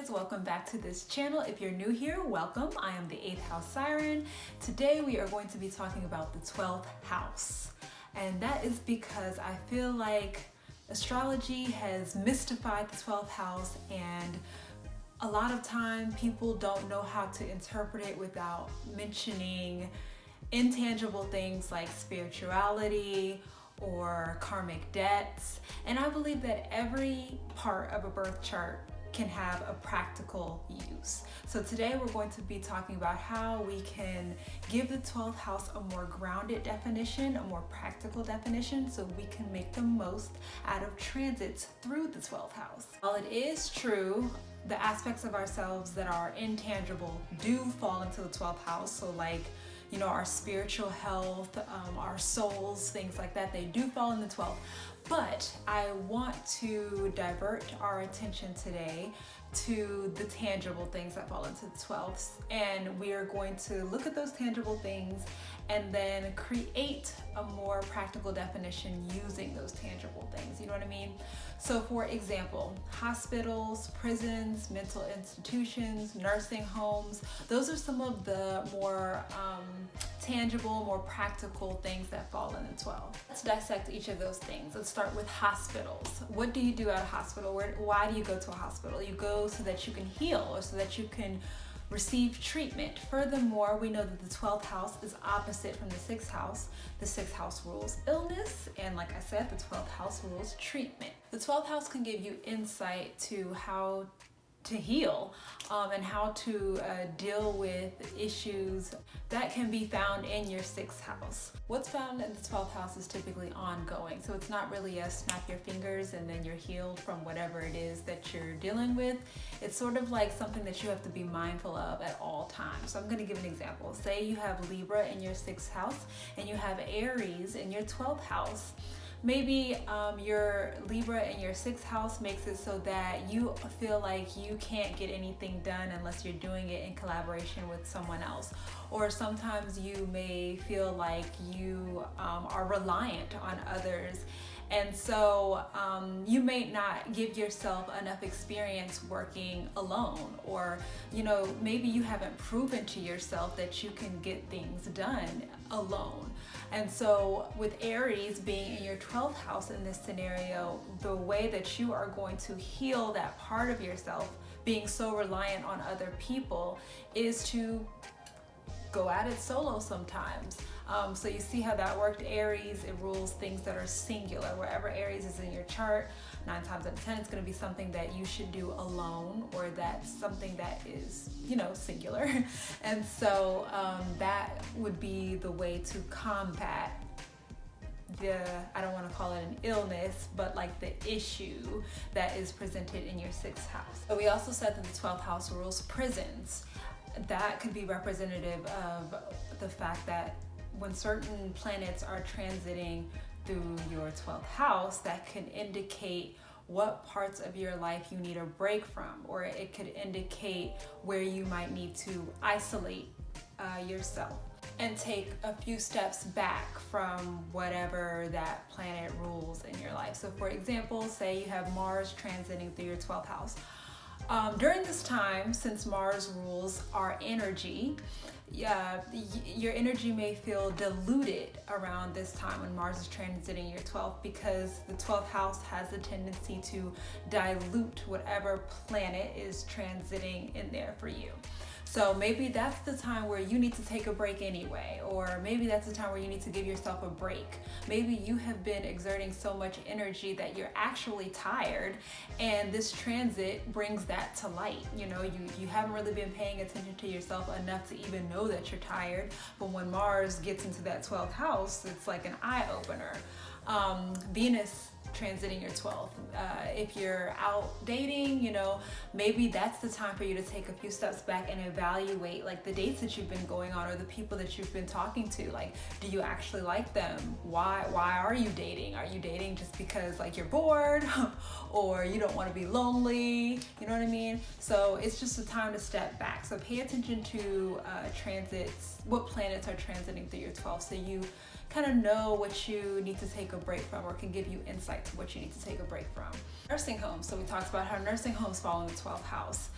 guys, welcome back to this channel. If you're new here, welcome. I am the 8th house siren. Today we are going to be talking about the 12th house, and that is because I feel like astrology has mystified the 12th house, and a lot of time people don't know how to interpret it without mentioning intangible things like spirituality or karmic debts. And I believe that every part of a birth chart can have a practical use. So today we're going to be talking about how we can give the 12th house a more grounded definition, a more practical definition, so we can make the most out of transits through the 12th house. While it is true, the aspects of ourselves that are intangible do fall into the 12th house. So like, you know, our spiritual health, our souls, things like that, they do fall in the 12th. But I want to divert our attention today to the tangible things that fall into the 12th. And we are going to look at those tangible things and then create a more practical definition using those tangible things. You know what I mean? So for example, hospitals, prisons, mental institutions, nursing homes, those are some of the more tangible, more practical things that fall in the 12. Let's dissect each of those things. Let's start with hospitals. What do you do at a hospital? Why do you go to a hospital? You go so that you can heal or so that you can receive treatment. Furthermore, we know that the 12th house is opposite from the 6th house. The 6th house rules illness, and like I said, the 12th house rules treatment. The 12th house can give you insight to how to heal and how to deal with issues that can be found in your 6th house. What's found in the 12th house is typically ongoing, so it's not really a snap your fingers and then you're healed from whatever it is that you're dealing with. It's sort of like something that you have to be mindful of at all times. So I'm going to give an example. Say you have Libra in your 6th house and you have Aries in your 12th house. Maybe your Libra in your 6th house makes it so that you feel like you can't get anything done unless you're doing it in collaboration with someone else. Or sometimes you may feel like you are reliant on others. And so you may not give yourself enough experience working alone, or you know, maybe you haven't proven to yourself that you can get things done alone. And so with Aries being in your 12th house in this scenario, the way that you are going to heal that part of yourself being so reliant on other people is to go at it solo sometimes. So you see how that worked. Aries, it rules things that are singular. Wherever Aries is in your chart, 9 times out of 10, it's going to be something that you should do alone, or that's something that is, you know, singular. And so that would be the way to combat I don't want to call it an illness, but like the issue that is presented in your 6th house. But we also said that the 12th house rules prisons. That could be representative of the fact that when certain planets are transiting through your 12th house, that can indicate what parts of your life you need a break from, or it could indicate where you might need to isolate yourself and take a few steps back from whatever that planet rules in your life. So for example, say you have Mars transiting through your 12th house. During this time, since Mars rules our energy, your energy may feel diluted around this time when Mars is transiting your 12th, because the 12th house has a tendency to dilute whatever planet is transiting in there for you. So maybe that's the time where you need to take a break anyway, or maybe that's the time where you need to give yourself a break. Maybe you have been exerting so much energy that you're actually tired, and this transit brings that to light. You know, you haven't really been paying attention to yourself enough to even know that you're tired, but when Mars gets into that 12th house, it's like an eye-opener. Venus transiting your 12th. If you're out dating, you know, maybe that's the time for you to take a few steps back and evaluate like the dates that you've been going on, or the people that you've been talking to. Like, do you actually like them? Why are you dating? Are you dating just because like you're bored or you don't want to be lonely? You know what I mean? So it's just a time to step back. So pay attention to transits, what planets are transiting through your 12th, so kind of know what you need to take a break from, or can give you insight to what you need to take a break from. Nursing homes. So we talked about how nursing homes fall in the 12th house.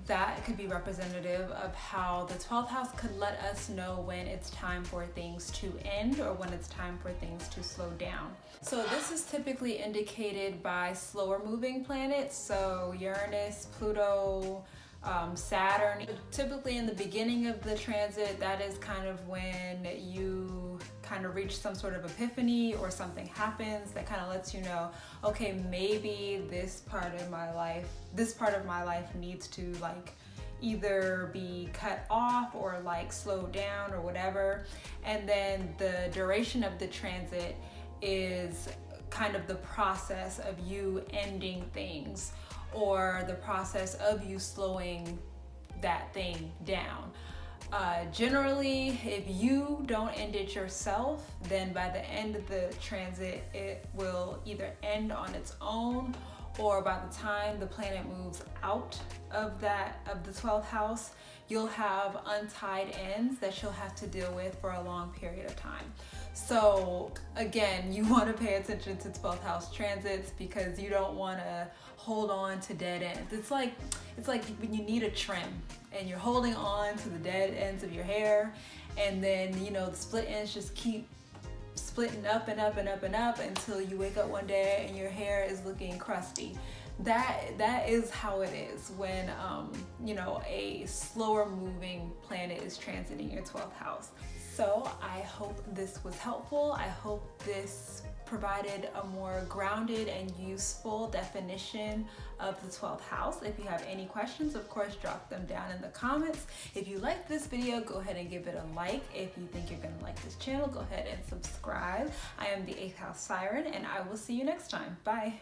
That could be representative of how the 12th house could let us know when it's time for things to end or when it's time for things to slow down. So this is typically indicated by slower moving planets, so Uranus, Pluto, Saturn. Typically in the beginning of the transit, that is kind of when you kind of reach some sort of epiphany or something happens that kind of lets you know, okay, maybe this part of my life needs to like either be cut off or like slowed down or whatever. And then the duration of the transit is kind of the process of you ending things, or the process of you slowing that thing down. Generally, if you don't end it yourself, then by the end of the transit, it will either end on its own, or by the time the planet moves out of the 12th house, you'll have untied ends that you'll have to deal with for a long period of time. So again, you want to pay attention to 12th house transits because you don't want to hold on to dead ends. It's like when you need a trim and you're holding on to the dead ends of your hair, and then the split ends just keep splitting up and up and up and up until you wake up one day and your hair is looking crusty. That is how it is when a slower moving planet is transiting your 12th house. So I hope this was helpful. I hope this provided a more grounded and useful definition of the 12th house. If you have any questions, of course, drop them down in the comments. If you like this video, go ahead and give it a like. If you think you're gonna like this channel, go ahead and subscribe. I am the 8th house Siren, and I will see you next time. Bye.